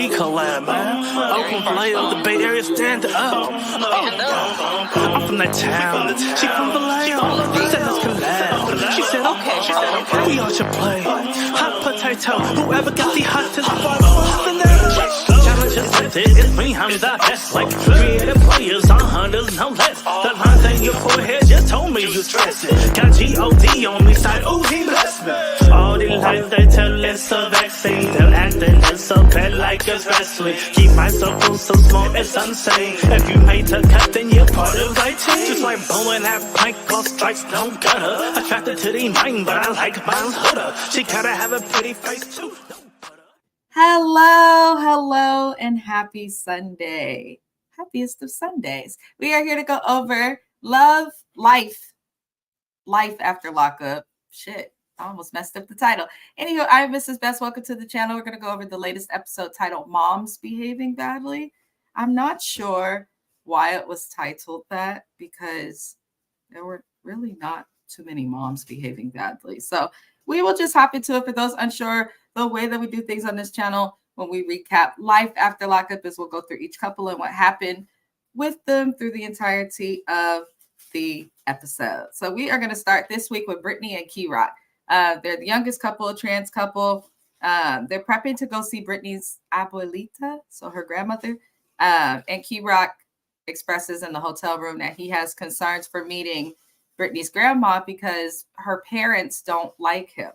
we collab, man. Oakland Vallejo, the Bay Area, stand up. I'm from that town. She from Vallejo. Said let's collab. She said okay. We all should play. Hot potato. Whoever got the hottest challenges with it. It's me, I'm the best. Like creative players on hunters, no less. The lines in your forehead just told me you stress it. Got G-O-D on me side. Ooh, he blessed me. All the lies they tell it's a vaccine. They're acting it's so bad like it's wrestling. Keep my circle so small it's insane. If you made the cut then you're part of my team. Just like bowling at pint called strikes no gutter. Attracted to the mind but I like mine's hooder. She gotta have a pretty face too. Hello, and happy Sunday. Happiest of Sundays. We are here to go over life after lockup. Shit, I almost messed up the title. Anywho, I'm Mrs. Best. Welcome to the channel. We're going to go over the latest episode titled Moms Behaving Badly. I'm not sure why it was titled that because there were really not too many moms behaving badly. So we will just hop into it. For those unsure, the way that we do things on this channel when we recap life after lockup is we'll go through each couple and what happened with them through the entirety of the episode. So we are going to start this week with Brittany and Key Rock. They're the youngest couple, a trans couple. They're prepping to go see Brittany's abuelita, so her grandmother. And Key Rock expresses in the hotel room that he has concerns for meeting Brittany's grandma because her parents don't like him.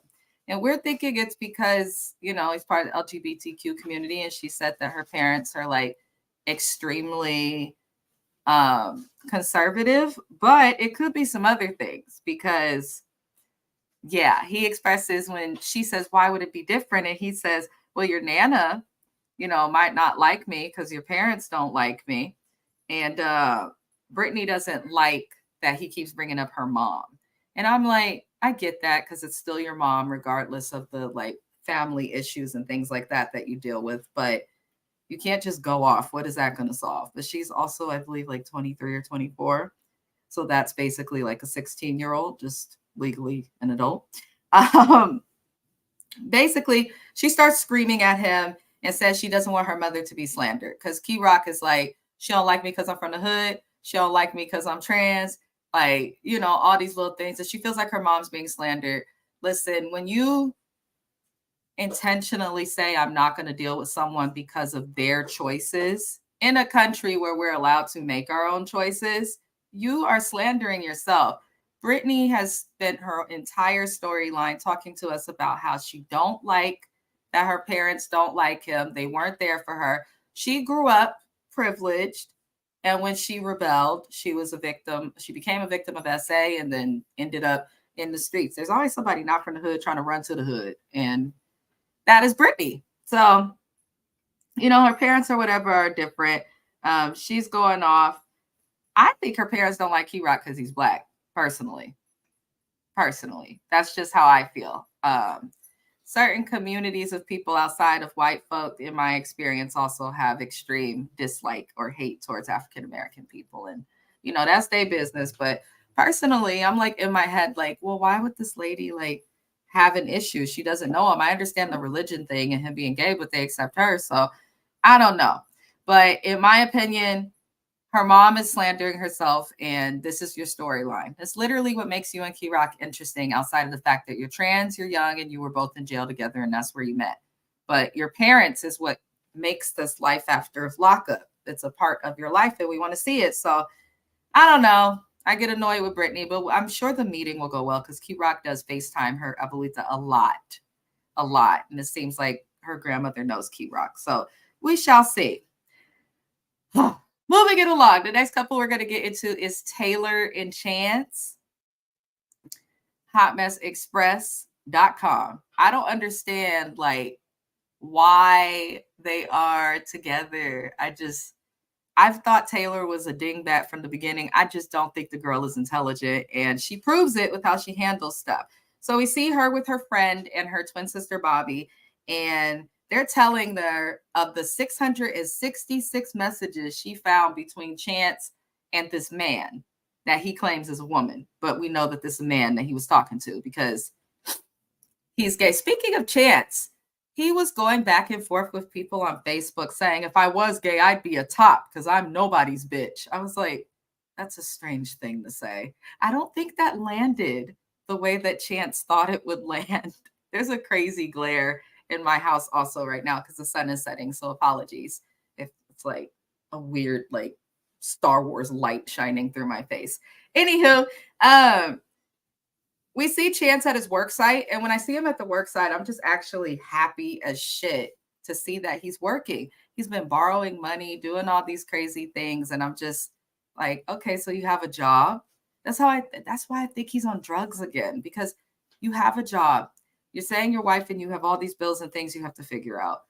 And we're thinking it's because, you know, he's part of the LGBTQ community. And she said that her parents are like extremely conservative, but it could be some other things because, yeah, he expresses when she says, why would it be different? And he says, well, your Nana, you know, might not like me because your parents don't like me. And Brittany doesn't like that he keeps bringing up her mom. And I'm like, I get that because it's still your mom, regardless of the like family issues and things like that that you deal with. But you can't just go off. What is that going to solve? But she's also, I believe, like 23 or 24. So that's basically like a 16-year-old, just legally an adult. Basically, she starts screaming at him and says she doesn't want her mother to be slandered because Key Rock is like, she don't like me because I'm from the hood. She don't like me because I'm trans. Like, you know, all these little things. And she feels like her mom's being slandered. Listen, when you intentionally say I'm not going to deal with someone because of their choices in a country where we're allowed to make our own choices, you are slandering yourself. Brittany has spent her entire storyline talking to us about how she don't like that her parents don't like him. They weren't there for her. She grew up privileged. And when she rebelled, she was a victim. She became a victim of SA and then ended up in the streets. There's always somebody not from the hood trying to run to the hood. And that is Brittany. So, you know, her parents or whatever are different. She's going off. I think her parents don't like Key Rock because he's Black, personally. That's just how I feel. Certain communities of people outside of white folk, in my experience, also have extreme dislike or hate towards African-American people. And, you know, that's their business. But personally, I'm like in my head, like, well, why would this lady like have an issue? She doesn't know him. I understand the religion thing and him being gay, but they accept her. So I don't know. But in my opinion, her mom is slandering herself, and this is your storyline. That's literally what makes you and Key Rock interesting, outside of the fact that you're trans, you're young, and you were both in jail together, and that's where you met. But your parents is what makes this life after lockup. It's a part of your life, and we want to see it. So I don't know. I get annoyed with Brittany, but I'm sure the meeting will go well because Key Rock does FaceTime her abuelita a lot. And it seems like her grandmother knows Key Rock. So we shall see. Moving it along, the next couple we're going to get into is Taylor and Chance. HotMessExpress.com. I don't understand, like, why they are together. I've thought Taylor was a dingbat from the beginning. I just don't think the girl is intelligent, and she proves it with how she handles stuff. So we see her with her friend and her twin sister, Bobby, and they're telling her of the 666 messages she found between Chance and this man that he claims is a woman. But we know that this is a man that he was talking to because he's gay. Speaking of Chance, he was going back and forth with people on Facebook saying, if I was gay, I'd be a top because I'm nobody's bitch. I was like, that's a strange thing to say. I don't think that landed the way that Chance thought it would land. There's a crazy glare in my house also right now because the sun is setting. So apologies if it's like a weird, like Star Wars light shining through my face. Anywho, we see Chance at his work site. And when I see him at the work site, I'm just actually happy as shit to see that he's working. He's been borrowing money, doing all these crazy things. And I'm just like, okay, so you have a job. That's why I think he's on drugs again, because you have a job. You're saying your wife and you have all these bills and things you have to figure out,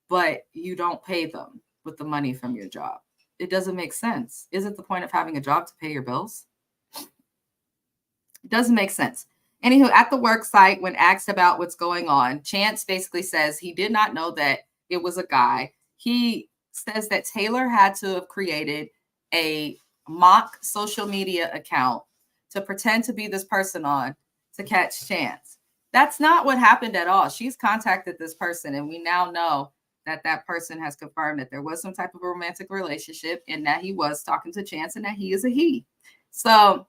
but you don't pay them with the money from your job. It doesn't make sense. Isn't the point of having a job to pay your bills? It doesn't make sense. Anywho, at the work site, when asked about what's going on, Chance basically says he did not know that it was a guy. He says that Taylor had to have created a mock social media account to pretend to be this person on to catch Chance. That's not what happened at all. She's contacted this person, and we now know that that person has confirmed that there was some type of a romantic relationship and that he was talking to Chance and that he is a he. So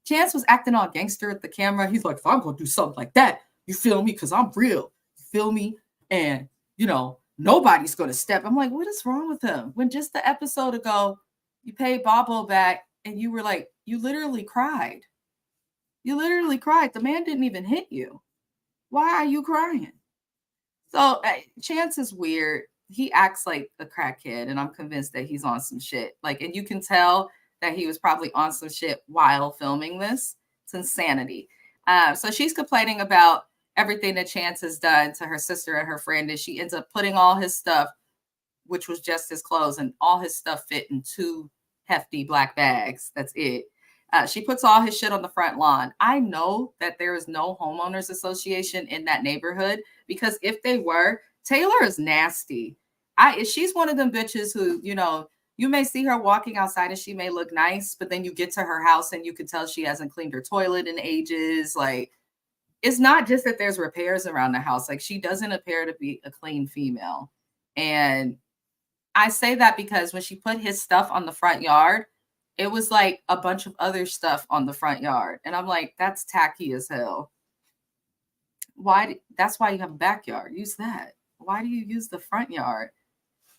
Chance was acting all gangster at the camera. He's like, if I'm going to do something like that, you feel me? Because I'm real. You feel me? And, you know, nobody's going to step. I'm like, what is wrong with him? When just the episode ago, you paid Bobo back and you were like, you literally cried. You literally cried. The man didn't even hit you. Why are you crying? So Chance is weird. He acts like a crackhead, and I'm convinced that he's on some shit. Like, and you can tell that he was probably on some shit while filming this. It's insanity. So she's complaining about everything that Chance has done to her sister and her friend, and she ends up putting all his stuff, which was just his clothes, and all his stuff fit in 2 hefty black bags. That's it. She puts all his shit on the front lawn. I know that there is no homeowners association in that neighborhood, because if they were, Taylor is nasty. She's one of them bitches who, you know, you may see her walking outside and she may look nice, but then you get to her house and you can tell she hasn't cleaned her toilet in ages. Like, it's not just that there's repairs around the house. Like, she doesn't appear to be a clean female. And I say that because when she put his stuff on the front yard, it was like a bunch of other stuff on the front yard. And I'm like, that's tacky as hell. That's why you have a backyard. Use that. Why do you use the front yard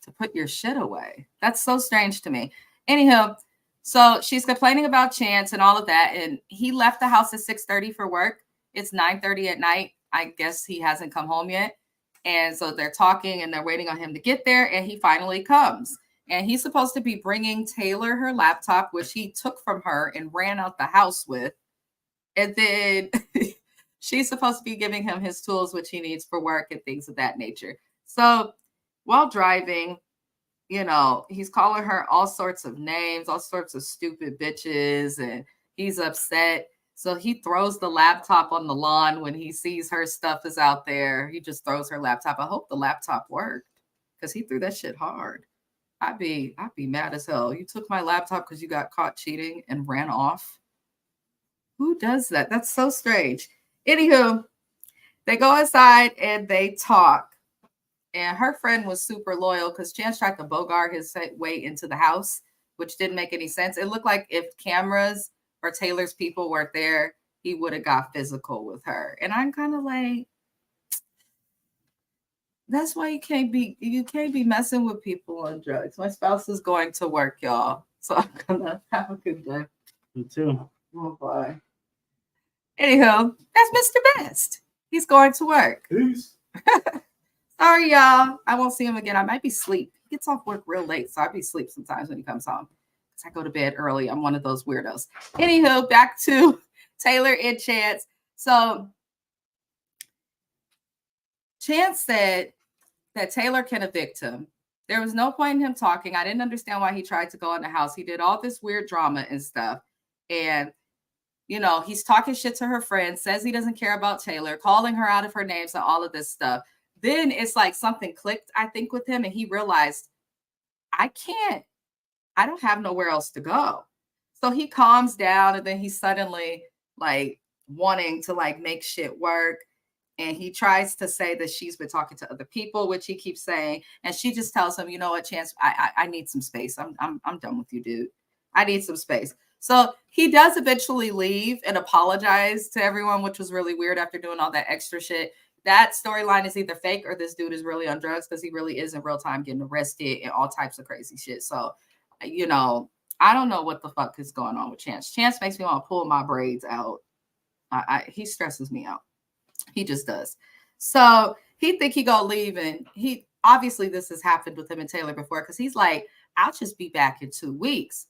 to put your shit away? That's so strange to me. Anyhow, so she's complaining about Chance and all of that. And he left the house at 6:30 for work. It's 9:30 at night. I guess he hasn't come home yet. And so they're talking and they're waiting on him to get there. And he finally comes. And he's supposed to be bringing Taylor her laptop, which he took from her and ran out the house with. And then she's supposed to be giving him his tools, which he needs for work and things of that nature. So while driving, you know, he's calling her all sorts of names, all sorts of stupid bitches, and he's upset. So he throws the laptop on the lawn when he sees her stuff is out there. He just throws her laptop. I hope the laptop worked, because he threw that shit hard. I'd be mad as hell. You took my laptop because you got caught cheating and ran off. Who does that? That's so strange. Anywho, they go inside and they talk. And her friend was super loyal because Chance tried to bogart his way into the house, which didn't make any sense. It looked like if cameras or Taylor's people weren't there, he would have got physical with her. And I'm kind of like, that's why you can't be messing with people on drugs. My spouse is going to work, y'all. So I'm gonna have a good day. Me too. Oh, bye. Anyhow, that's Mr. Best. He's going to work. Peace. Sorry, y'all. I won't see him again. I might be asleep. He gets off work real late, so I'll be asleep sometimes when he comes home. Because I go to bed early. I'm one of those weirdos. Anywho, back to Taylor and Chance. So Chance said that Taylor can evict him. There was no point in him talking. I didn't understand why he tried to go in the house. He did all this weird drama and stuff. And, you know, he's talking shit to her friend, says he doesn't care about Taylor, calling her out of her names and all of this stuff. Then it's like something clicked, I think, with him. And he realized, I don't have nowhere else to go. So he calms down, and then he's suddenly like wanting to like make shit work. And he tries to say that she's been talking to other people, which he keeps saying. And she just tells him, you know what, Chance, I need some space. I'm done with you, dude. I need some space. So he does eventually leave and apologize to everyone, which was really weird after doing all that extra shit. That storyline is either fake or this dude is really on drugs, because he really is in real time getting arrested and all types of crazy shit. So, you know, I don't know what the fuck is going on with Chance. Chance makes me want to pull my braids out. He stresses me out. He just does. So he think he gonna leave, and he obviously this has happened with him and Taylor before, because he's like, I'll just be back in 2 weeks.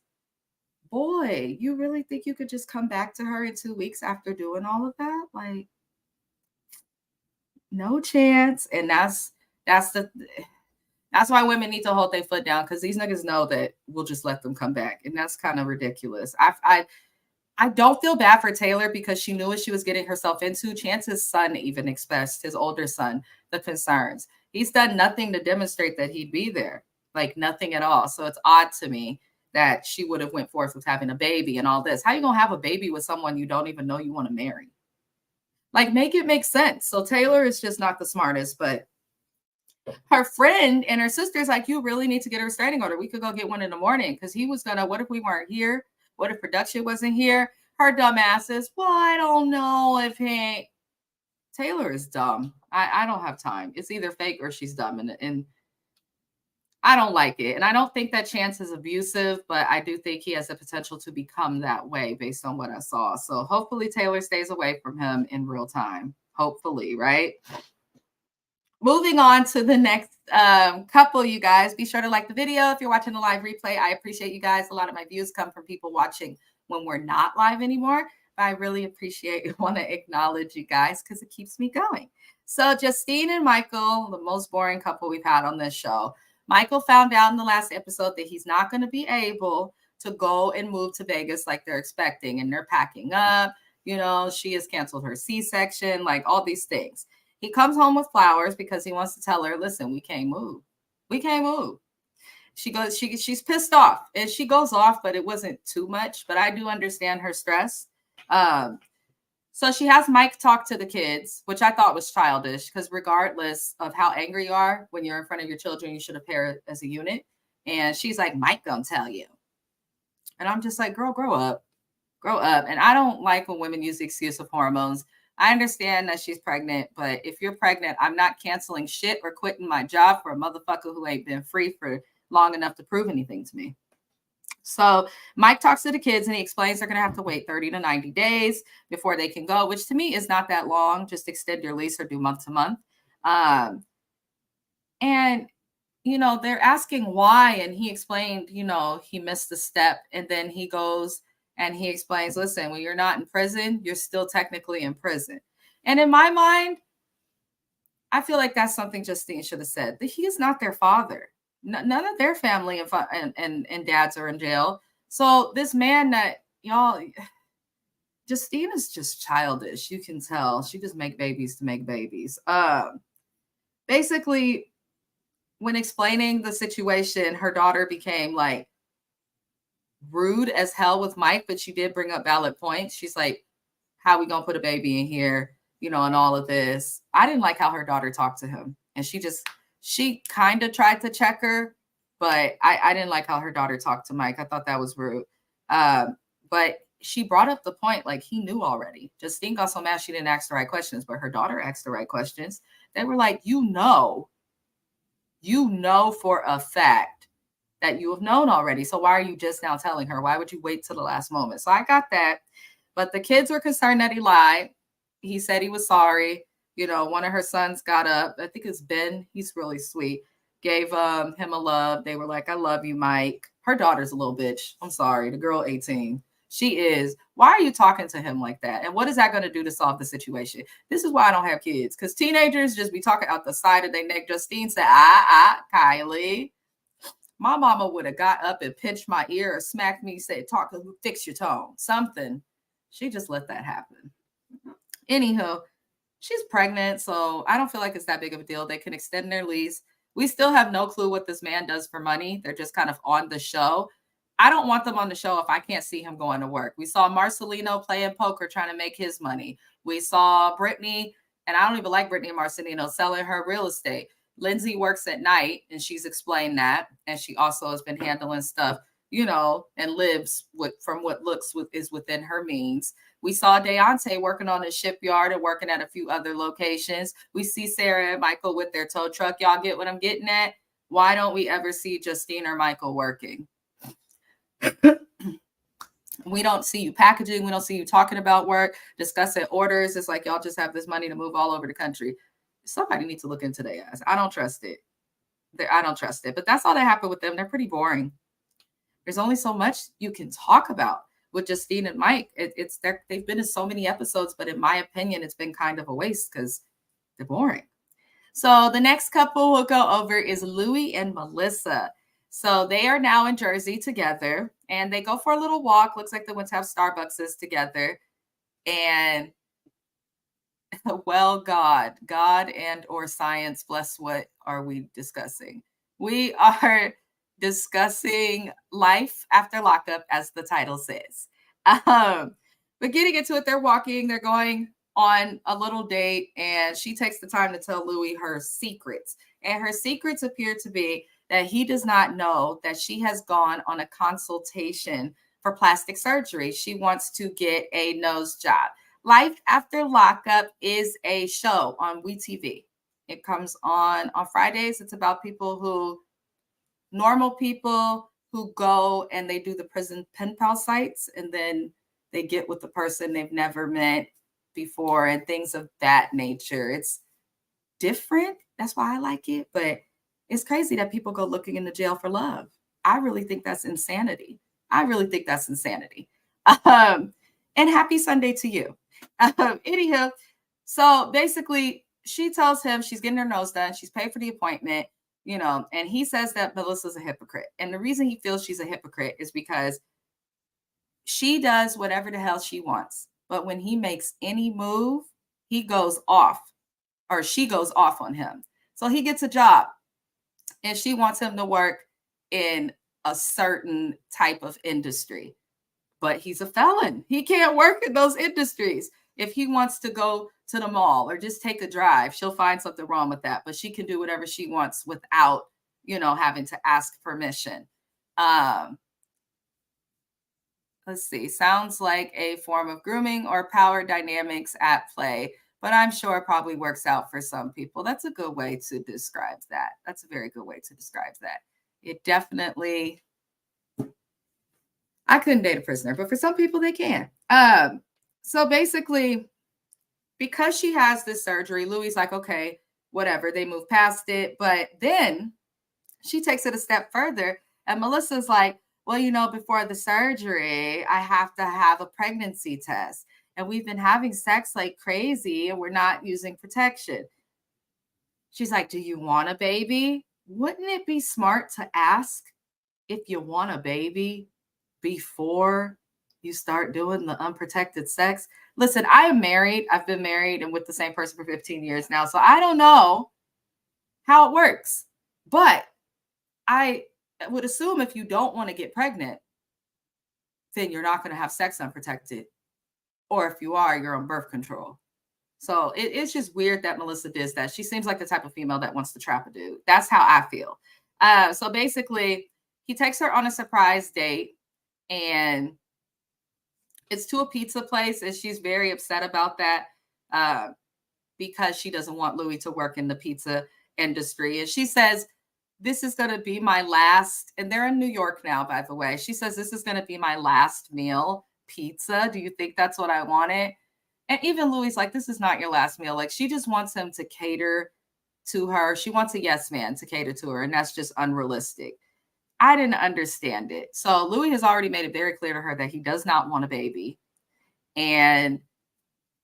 Boy, you really think you could just come back to her in 2 weeks after doing all of that? Like, no chance. And that's why women need to hold their foot down, because these niggas know that we'll just let them come back, and that's kind of ridiculous. I don't feel bad for Taylor, because she knew what she was getting herself into. Chance's son even expressed, his older son, the concerns. He's done nothing to demonstrate that he'd be there, like nothing at all. So it's odd to me that she would have went forth with having a baby and all this. How you gonna have a baby with someone you don't even know you want to marry? Like, make it make sense. So Taylor is just not the smartest, but her friend and her sister's like, you really need to get a restraining order. We could go get one in the morning, because he was gonna, what if we weren't here? What if production wasn't here? Her dumb ass is, well, I don't know if he. Taylor is dumb. I don't have time. It's either fake or she's dumb, and I don't like it. And I don't think that Chance is abusive, but I do think he has the potential to become that way based on what I saw. So hopefully Taylor stays away from him in real time. Hopefully, right? Moving on to the next couple, you guys. Be sure to like the video if you're watching the live replay. I appreciate you guys. A lot of my views come from people watching when we're not live anymore. But I really appreciate and want to acknowledge you guys, because it keeps me going. So Justine and Michael, the most boring couple we've had on this show. Michael found out in the last episode that he's not going to be able to go and move to Vegas like they're expecting. And they're packing up. You know, she has canceled her C-section, like all these things. He comes home with flowers because he wants to tell her, listen, we can't move. We can't move. She goes, she's pissed off, and she goes off, but it wasn't too much. But I do understand her stress. So she has Mike talk to the kids, which I thought was childish, because regardless of how angry you are, when you're in front of your children, you should appear as a unit. And she's like, Mike gonna tell you. And I'm just like, girl, grow up. Grow up. And I don't like when women use the excuse of hormones. I understand that she's pregnant, but if you're pregnant, I'm not canceling shit or quitting my job for a motherfucker who ain't been free for long enough to prove anything to me. So Mike talks to the kids, and he explains they're going to have to wait 30 to 90 days before they can go, which to me is not that long. Just extend your lease or do month to month. And, you know, they're asking why. And he explained, you know, he missed a step. And then he goes and he explains, listen, when you're not in prison, you're still technically in prison. And in my mind, I feel like that's something Justine should have said. That he is not their father. None of their family and dads are in jail. So this man that y'all, Justine is just childish. You can tell. She just make babies to make babies. Basically, when explaining the situation, her daughter became like rude as hell with Mike, but she did bring up valid points. She's like, how we gonna put a baby in here, you know, and all of this. I didn't like how her daughter talked to him. And she kind of tried to check her, but I didn't like how her daughter talked to Mike. I thought that was rude. But she brought up the point, like, he knew already. Justine got so mad she didn't ask the right questions, but her daughter asked the right questions. They were like, you know for a fact that you have known already. So why are you just now telling her? Why would you wait till the last moment? So I got that. But the kids were concerned that he lied. He said he was sorry. You know, one of her sons got up. I think it's Ben. He's really sweet. Gave him a love. They were like, I love you, Mike. Her daughter's a little bitch. I'm sorry. The girl 18. She is. Why are you talking to him like that? And what is that going to do to solve the situation? This is why I don't have kids. Because teenagers just be talking out the side of their neck. Justine said, Kylie. My mama would have got up and pinched my ear or smacked me, said, fix your tone. Something. She just let that happen. Anywho, she's pregnant, so I don't feel like it's that big of a deal. They can extend their lease. We still have no clue what this man does for money. They're just kind of on the show. I don't want them on the show if I can't see him going to work. We saw Marcelino playing poker trying to make his money. We saw Brittany And I don't even like Brittany Marcelino selling her real estate. Lindsay works at night, and she's explained that. And she also has been handling stuff, and lives from what is within her means. We saw Deontay working on the shipyard and working at a few other locations. We see Sarah and Michael with their tow truck. Y'all get what I'm getting at? Why don't we ever see Justine or Michael working? We don't see you packaging. We don't see you talking about work, discussing orders. It's like y'all just have this money to move all over the country. Somebody needs to look into their ass. I don't trust it. I don't trust it. But that's all that happened with them. They're pretty boring. There's only so much you can talk about with Justine and Mike. They've been in so many episodes, but in my opinion, it's been kind of a waste because they're boring. So the next couple we'll go over is Louis and Melissa. So they are now in Jersey together, and they go for a little walk. Looks like they went to have Starbucks together. And well, God and or science, bless, what are we discussing? We are discussing life after lockup, as the title says. But getting into it, they're walking, they're going on a little date, and she takes the time to tell Louis her secrets. And her secrets appear to be that he does not know that she has gone on a consultation for plastic surgery. She wants to get a nose job. Life After Lockup is a show on wetv. It comes on Fridays. It's about normal people who go and they do the prison pen pal sites, and then they get with the person they've never met before and things of that nature. It's different. That's why I like it. But it's crazy that people go looking into jail for love. I really think that's insanity. And happy Sunday to you. Anyhow, so basically she tells him she's getting her nose done. She's paid for the appointment, and he says that Melissa's a hypocrite. And the reason he feels she's a hypocrite is because she does whatever the hell she wants. But when he makes any move, he goes off, or she goes off on him. So he gets a job, and she wants him to work in a certain type of industry. But he's a felon. He can't work in those industries. If he wants to go to the mall or just take a drive, she'll find something wrong with that. But she can do whatever she wants without, having to ask permission. Let's see. Sounds like a form of grooming or power dynamics at play, but I'm sure it probably works out for some people. That's a good way to describe that. That's a very good way to describe that. It definitely... I couldn't date a prisoner, but for some people they can. So basically, because she has this surgery, Louis like, okay, whatever. They move past it. But then she takes it a step further. And Melissa's like, well, before the surgery, I have to have a pregnancy test. And we've been having sex like crazy, and we're not using protection. She's like, do you want a baby? Wouldn't it be smart to ask if you want a baby before you start doing the unprotected sex? Listen, I am married. I've been married and with the same person for 15 years now. So I don't know how it works. But I would assume if you don't want to get pregnant, then you're not going to have sex unprotected. Or if you are, you're on birth control. So it's just weird that Melissa does that. She seems like the type of female that wants to trap a dude. That's how I feel. So basically, he takes her on a surprise date. And it's to a pizza place, and she's very upset about that because she doesn't want Louis to work in the pizza industry. And she says, this is going to be my last, and they're in New York now, by the way. She says, this is going to be my last meal, pizza. Do you think that's what I wanted? And even Louis like, this is not your last meal. Like, she just wants him to cater to her. She wants a yes man to cater to her, and that's just unrealistic. I didn't understand it. So Louis has already made it very clear to her that he does not want a baby. And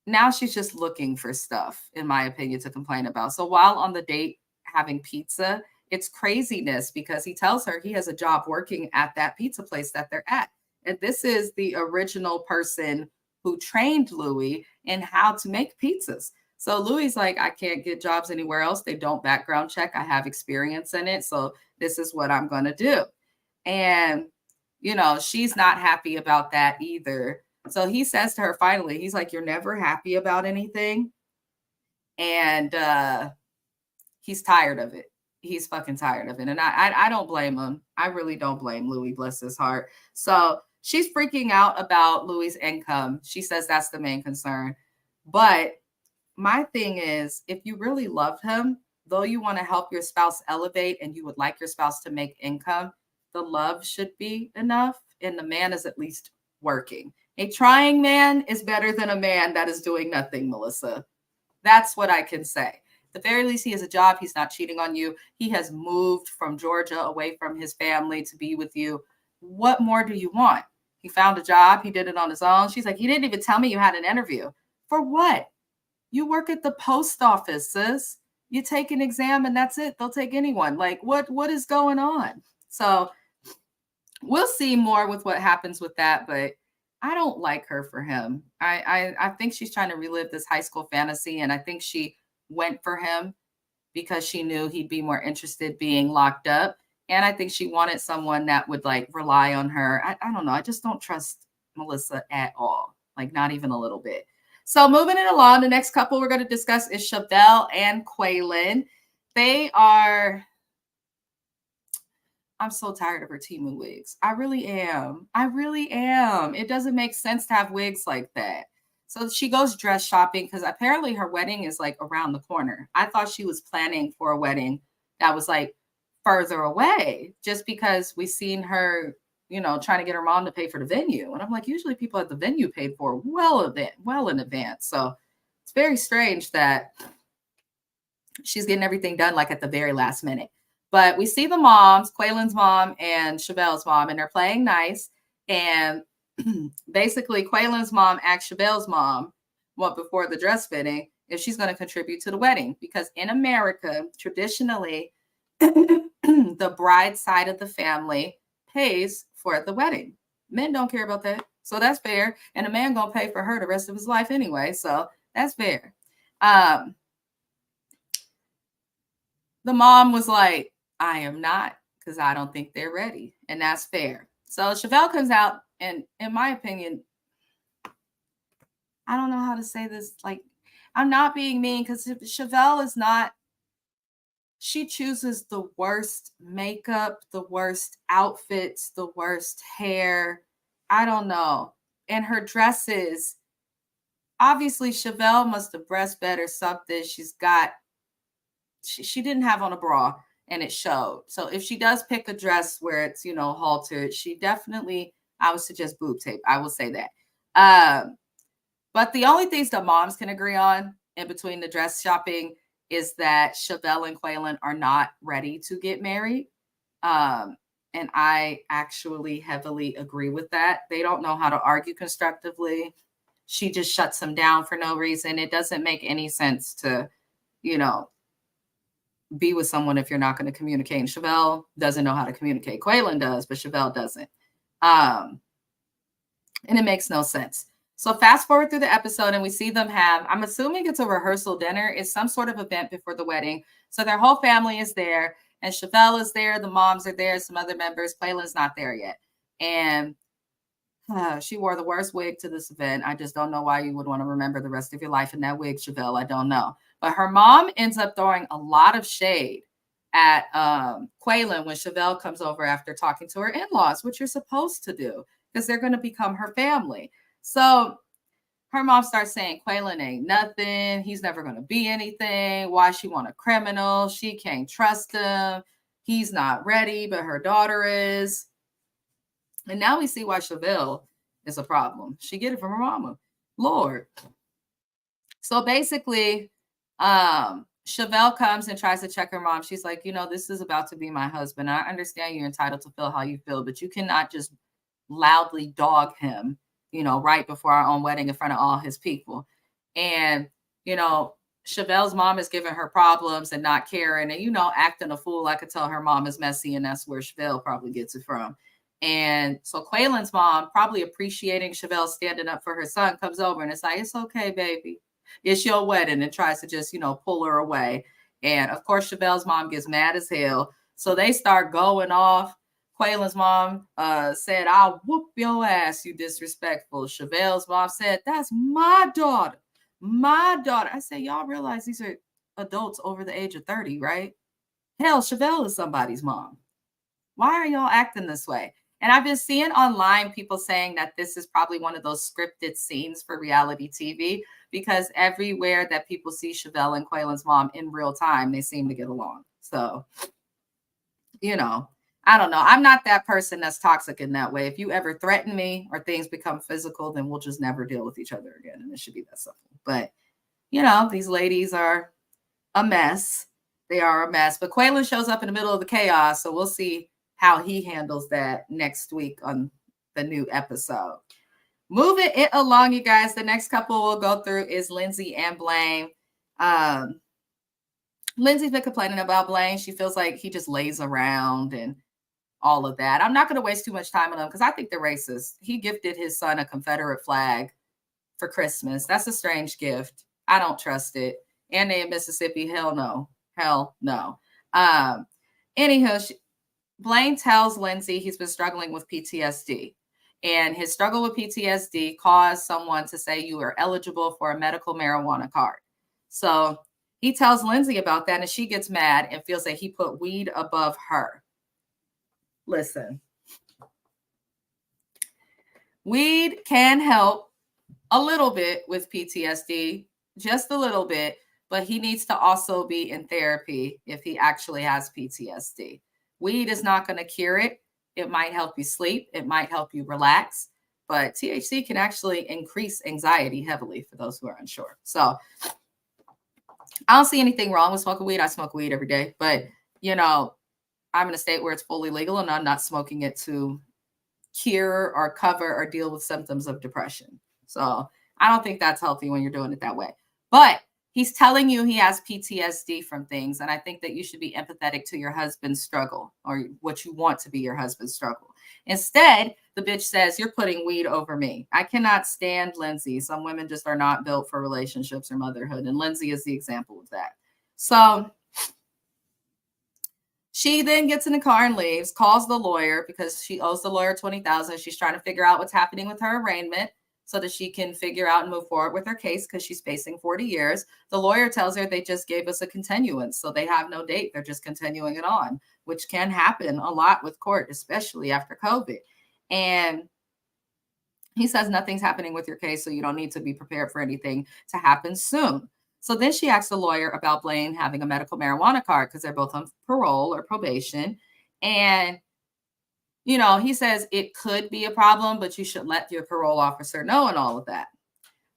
now she's just looking for stuff, in my opinion, to complain about. So while on the date having pizza, it's craziness because he tells her he has a job working at that pizza place that they're at. And this is the original person who trained Louis in how to make pizzas. So Louis like, I can't get jobs anywhere else. They don't background check. I have experience in it. So this is what I'm going to do. And, she's not happy about that either. So he says to her finally, he's like, you're never happy about anything. And he's tired of it. He's fucking tired of it. And I don't blame him. I really don't blame Louis, bless his heart. So she's freaking out about Louis's income. She says that's the main concern. But my thing is, if you really love him, though you want to help your spouse elevate and you would like your spouse to make income, the love should be enough. And the man is at least working. A trying man is better than a man that is doing nothing, Melissa. That's what I can say. At the very least, he has a job. He's not cheating on you. He has moved from Georgia away from his family to be with you. What more do you want? He found a job. He did it on his own. She's like, you didn't even tell me you had an interview. For what? You work at the post office, sis. You take an exam and that's it. They'll take anyone. Like, what is going on? So we'll see more with what happens with that, but I don't like her for him. I think she's trying to relive this high school fantasy, and I think she went for him because she knew he'd be more interested being locked up. And I think she wanted someone that would like rely on her. I don't know. I just don't trust Melissa at all. Like not even a little bit. So moving it along, the next couple we're going to discuss is Chevelle and Quaylin. I'm so tired of her Temu wigs. I really am. It doesn't make sense to have wigs like that. So she goes dress shopping because apparently her wedding is like around the corner. I thought she was planning for a wedding that was like further away just because we seen her, trying to get her mom to pay for the venue. And I'm like, usually people at the venue paid for well in advance. So it's very strange that she's getting everything done like at the very last minute. But we see the moms, Quaylin's mom and Chevelle's mom, and they're playing nice. And basically, Quaylin's mom asked Chevelle's mom, before the dress fitting, if she's going to contribute to the wedding. Because in America, traditionally, the bride side of the family pays for the wedding. Men don't care about that. So that's fair. And a man going to pay for her the rest of his life anyway. So that's fair. The mom was like, I am not, because I don't think they're ready. And that's fair. So Chevelle comes out, and in my opinion, I don't know how to say this. Like, I'm not being mean because Chevelle is not, she chooses the worst makeup, the worst outfits, the worst hair. I don't know. And her dresses, obviously Chevelle must have breastfed or something. She didn't have on a bra and it showed. So if she does pick a dress where it's, haltered, she definitely, I would suggest boob tape. I will say that. But the only things that moms can agree on in between the dress shopping is that Chevelle and Quaylin are not ready to get married. And I actually heavily agree with that. They don't know how to argue constructively. She just shuts them down for no reason. It doesn't make any sense to, be with someone if you're not going to communicate. And Chevelle doesn't know how to communicate. Quaylin does, but Chevelle doesn't. And it makes no sense. So fast forward through the episode and we see them have, I'm assuming it's a rehearsal dinner. It's some sort of event before the wedding. So their whole family is there and Chevelle is there. The moms are there. Some other members. Quaylin's not there yet. And she wore the worst wig to this event. I just don't know why you would want to remember the rest of your life in that wig, Chevelle. I don't know. But her mom ends up throwing a lot of shade at Quaylin when Chevelle comes over after talking to her in-laws, which you're supposed to do because they're going to become her family. So her mom starts saying Quaylin ain't nothing. He's never going to be anything. Why she want a criminal? She can't trust him. He's not ready, but her daughter is. And now we see why Chevelle is a problem. She get it from her mama. Lord. So basically, Chevelle comes and tries to check her mom. She's like, this is about to be my husband. I understand you're entitled to feel how you feel, but you cannot just loudly dog him, right before our own wedding in front of all his people. And, Chevelle's mom is giving her problems and not caring and, acting a fool. I could tell her mom is messy and that's where Chevelle probably gets it from. And so Quaylin's mom, probably appreciating Chevelle standing up for her son, comes over and it's like, it's okay, baby. It's your wedding, and tries to just, pull her away. And of course, Chevelle's mom gets mad as hell. So they start going off. Quaylin's mom said, I'll whoop your ass, you disrespectful. Chevelle's mom said, that's my daughter. My daughter, I said, y'all realize these are adults over the age of 30, right? Hell, Chevelle is somebody's mom. Why are y'all acting this way? And I've been seeing online people saying that this is probably one of those scripted scenes for reality TV, because everywhere that people see Chevelle and Quaylen's mom in real time, they seem to get along. So, you know, I don't know. I'm not that person that's toxic in that way. If you ever threaten me or things become physical, then we'll just never deal with each other again. And it should be that simple. But, you know, these ladies are a mess. They are a mess. But Quaylen shows up in the middle of the chaos. So we'll see how he handles that next week on the new episode. Moving it along, you guys. The next couple we'll go through is Lindsay and Blaine. Lindsay's been complaining about Blaine. She feels like he just lays around and all of that. I'm not going to waste too much time on him because I think they're racist. He gifted his son a Confederate flag for Christmas. That's a strange gift. I don't trust it. And they in Mississippi, hell no. Hell no. Anywho, Blaine tells Lindsay he's been struggling with PTSD. And his struggle with PTSD caused someone to say you are eligible for a medical marijuana card. So he tells Lindsay about that, and she gets mad and feels that he put weed above her. Listen, weed can help a little bit with PTSD, just a little bit, but he needs to also be in therapy if he actually has PTSD. Weed is not going to cure it. It might help you sleep. It might help you relax, but THC can actually increase anxiety heavily for those who are unsure. So I don't see anything wrong with smoking weed. I smoke weed every day, but you know, I'm in a state where it's fully legal and I'm not smoking it to cure or cover or deal with symptoms of depression. So I don't think that's healthy when you're doing it that way. But he's telling you he has PTSD from things. And I think that you should be empathetic to your husband's struggle or what you want to be your husband's struggle. Instead, the bitch says, you're putting weed over me. I cannot stand Lindsay. Some women just are not built for relationships or motherhood. And Lindsay is the example of that. So she then gets in the car and leaves, calls the lawyer because she owes the lawyer $20,000. She's trying to figure out what's happening with her arraignment so that she can figure out and move forward with her case because she's facing 40 years. The lawyer tells her they just gave us a continuance, so they have no date. They're just continuing it on, which can happen a lot with court, especially after COVID. And he says nothing's happening with your case, so you don't need to be prepared for anything to happen soon. So then she asks the lawyer about Blaine having a medical marijuana card because they're both on parole or probation. And you know, he says it could be a problem, but you should let your parole officer know and all of that.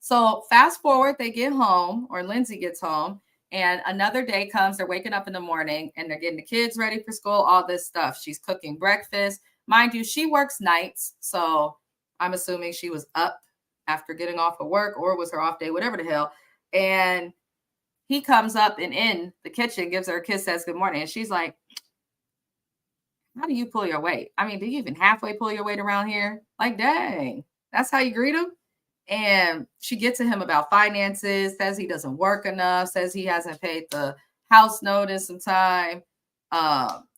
So fast forward, they get home, or Lindsay gets home, and another day comes. They're waking up in the morning and they're getting the kids ready for school, all this stuff. She's cooking breakfast. Mind you, she works nights. So I'm assuming she was up after getting off of work, or it was her off day, whatever the hell. And he comes up and in the kitchen, gives her a kiss, says good morning. And she's like, how do you pull your weight? I mean, do you even halfway pull your weight around here? Like, dang, that's how you greet him? And she gets to him about finances, says he doesn't work enough, says he hasn't paid the house note in some time.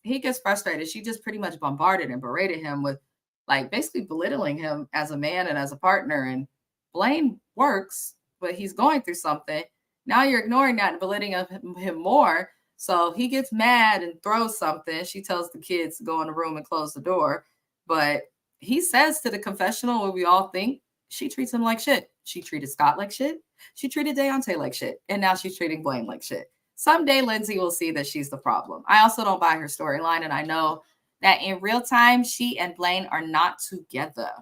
He gets frustrated. She just pretty much bombarded and berated him with like basically belittling him as a man and as a partner. And Blaine works, but he's going through something. Now you're ignoring that and belittling him more. So he gets mad and throws something. She tells the kids to go in the room and close the door. But he says to the confessional, what we all think, she treats him like shit. She treated Scott like shit. She treated Deontay like shit. And now she's treating Blaine like shit. Someday Lindsay will see that she's the problem. I also don't buy her storyline. And I know that in real time, she and Blaine are not together.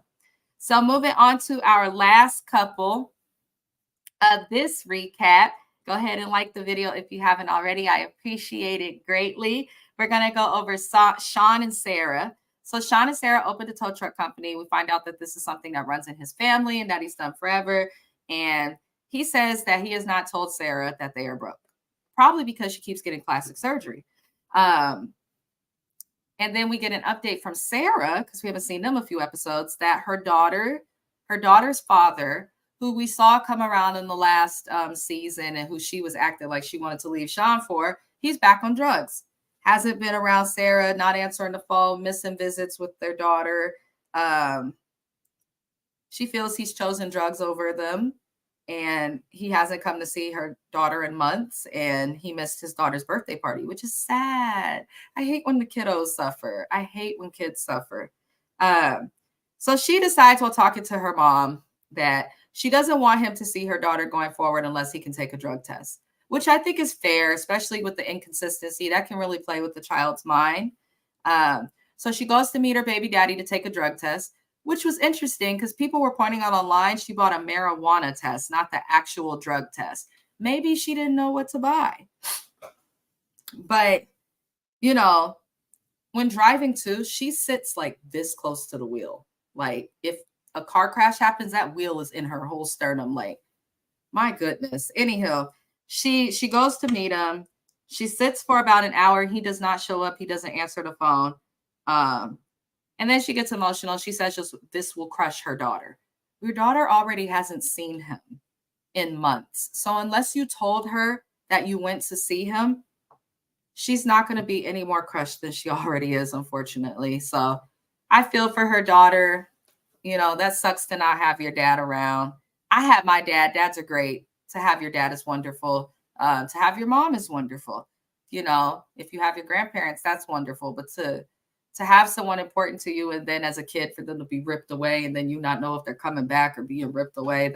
So moving on to our last couple of this recap. Go ahead and like the video if you haven't already. I appreciate it greatly. We're going to go over Sean and Sarah. So Sean and Sarah opened a tow truck company. We find out that this is something that runs in his family and that he's done forever. And he says that he has not told Sarah that they are broke, probably because she keeps getting plastic surgery. And then we get an update from Sarah, because we haven't seen them a few episodes, that her daughter's father, who we saw come around in the last season and who she was acting like she wanted to leave Sean for, he's back on drugs. Hasn't been around Sarah, not answering the phone, missing visits with their daughter. She feels he's chosen drugs over them. and he hasn't come to see her daughter in months, and he missed his daughter's birthday party, which is sad. I hate when the kiddos suffer. I hate when kids suffer. So she decides while talking to her mom that she doesn't want him to see her daughter going forward unless he can take a drug test, which I think is fair, especially with the inconsistency that can really play with the child's mind. So she goes to meet her baby daddy to take a drug test, which was interesting because people were pointing out online she bought a marijuana test, not the actual drug test. Maybe she didn't know what to buy. But, you know, when driving too, she sits like this close to the wheel. Like if a car crash happens, that wheel is in her whole sternum. Like, my goodness. Anywho, she goes to meet him. She sits for about an hour. He does not show up. He doesn't answer the phone. And then she gets emotional. She says, just this will crush her daughter. Your daughter already hasn't seen him in months. So unless you told her that you went to see him, she's not going to be any more crushed than she already is, unfortunately. So I feel for her daughter. You know, that sucks to not have your dad around. I have my dad. Dads are great. To have your dad is wonderful. To have your mom is wonderful. You know, if you have your grandparents, that's wonderful. But to have someone important to you, and then as a kid for them to be ripped away, and then you not know if they're coming back or being ripped away,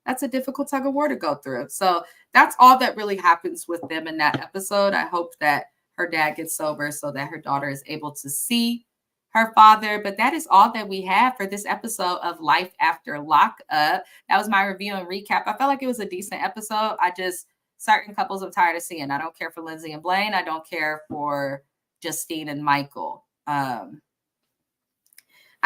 that's a difficult tug of war to go through. So that's all that really happens with them in that episode. I hope that her dad gets sober so that her daughter is able to see her father. But that is all that we have for this episode of Life After Lockup. That was my review and recap. I felt like it was a decent episode. Certain couples I'm tired of seeing. I don't care for Lindsay and Blaine. I don't care for Justine and Michael. I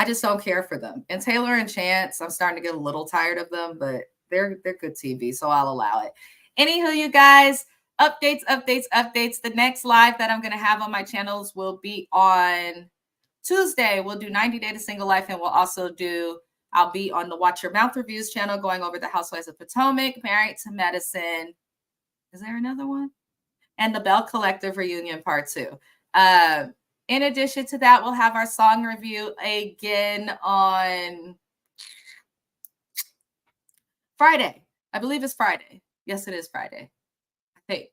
just don't care for them. And Taylor and Chance, I'm starting to get a little tired of them, but they're good TV, so I'll allow it. Anywho, you guys, updates. The next live that I'm going to have on my channels will be on Tuesday. We'll do 90 Day to Single Life, and I'll be on the Watch Your Mouth Reviews channel going over the Housewives of Potomac, Married to Medicine. Is there another one? And the Bell Collective Reunion Part 2. In addition to that, we'll have our song review again on Friday. I believe it's Friday. Yes, it is Friday. I think.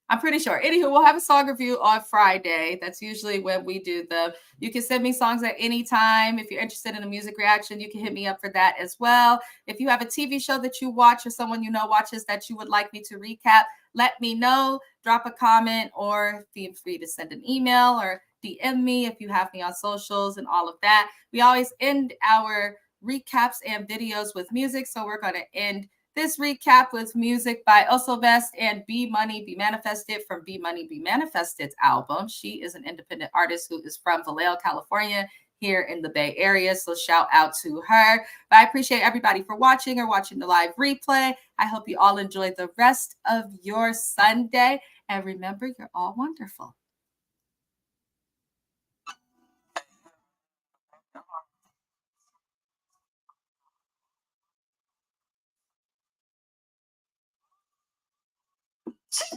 I'm pretty sure. Anywho, we'll have a song review on Friday. That's usually when we do them. You can send me songs at any time. If you're interested in a music reaction, you can hit me up for that as well. If you have a TV show that you watch or someone you know watches that you would like me to recap, let me know. Drop a comment or feel free to send an email or DM me if you have me on socials and all of that. We always end our recaps and videos with music. So we're going to end this recap with music by Osylvest and Be Money Be Manifested from Be Money Be Manifested's album. She is an independent artist who is from Vallejo, California, here in the Bay Area. So shout out to her. But I appreciate everybody for watching or watching the live replay. I hope you all enjoy the rest of your Sunday. And remember, you're all wonderful.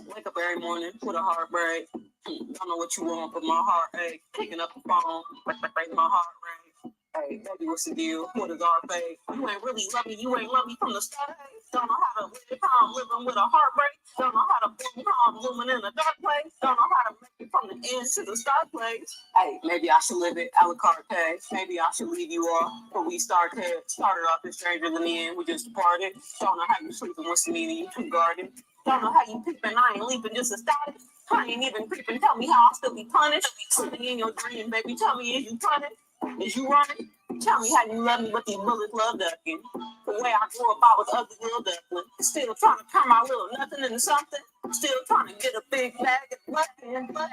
Wake up every morning with a heartbreak. Don't know what you want, but my heart ache. Picking up the phone, breaking my heart rate. Hey, baby, what's the deal? What is our fate? You ain't really love me. You ain't love me from the start. Don't know how to live how I'm living with a heartbreak. Don't know how to bloom how I'm blooming in a dark place. Don't know how to make it from the end to the start place. Hey, maybe I should live it a la carte. Maybe I should leave you off. But we started off as strangers in the end. We just departed. Don't know how you sleeping. What's the meaning? You too guarded. Don't know how you peeping. I ain't leaping just to start it. I ain't even creeping. Tell me how I'll still be punished. Sitting in your dream, baby. Tell me, is you punished? Is you running? Tell me how you love me, but these bullets love ducking. The way I grew up, I was ugly little duckling. Still trying to turn my little nothing into something. Still trying to get a big bag of blood and blood.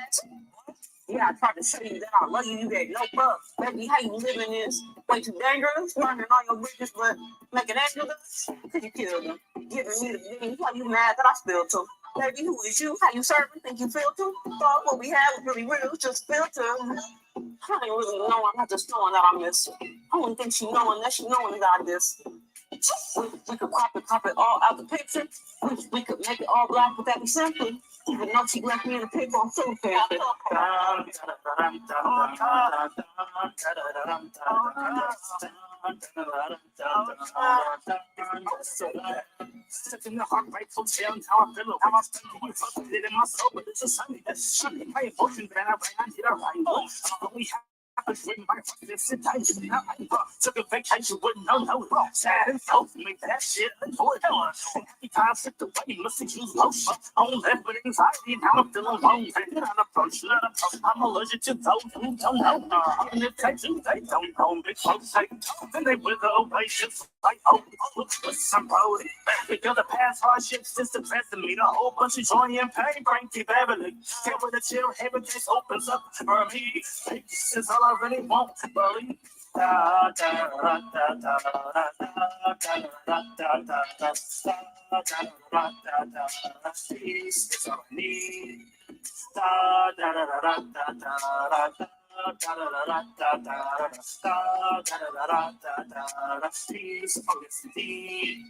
Yeah, I tried to show you that I love you. You gave no fuck. Baby, how you living is way too dangerous. Running all your bridges, but making exodus. Cause you killed them. Giving me the things. How you mad that I spilled them? Baby, who is you? How you serving? Think you filter? Thought what we had was really real, just filter. I ain't really knowing, I just knowing that I miss her. I don't think she knowing that she knowing that I miss her. We could pop it all out the picture. We could make it all black, but that'd be simple. Even though she left me in the paper, I'm still fancy. Stuck in the heartbreak hotel, now I feel it. Now I'm stuck in you, fuck it in my soul, but it's a Sunday. That's Sunday. My emotions, man, I hit a right. We have to my fucking sit down. Took a vacation with no sad and so make that shit enjoy it. Happy times slipped away, must have used lotion. On left with anxiety, now I'm feeling alone. Not approach, I'm allergic to those who don't know. Even if they do, they don't know. Big folks say, then they wither away just like, oh, some road. Because the past hardships just depressing me. The whole bunch of joy and pain, brain keep heavily. Can't with a chill, heaven just opens up for me. This is all I really want to believe. Da da da da da da da da da da da da. Peace is all I need. Da da da da da da da. Peace, oh yes indeed.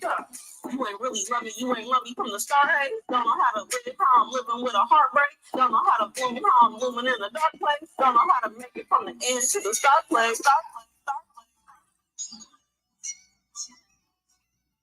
You ain't really love me, you ain't love me from the start, hey. Don't know how to live, how I'm living with a heartbreak. Don't know how to bloom, how I'm blooming in the dark place. Don't know how to make it from the end to the start place.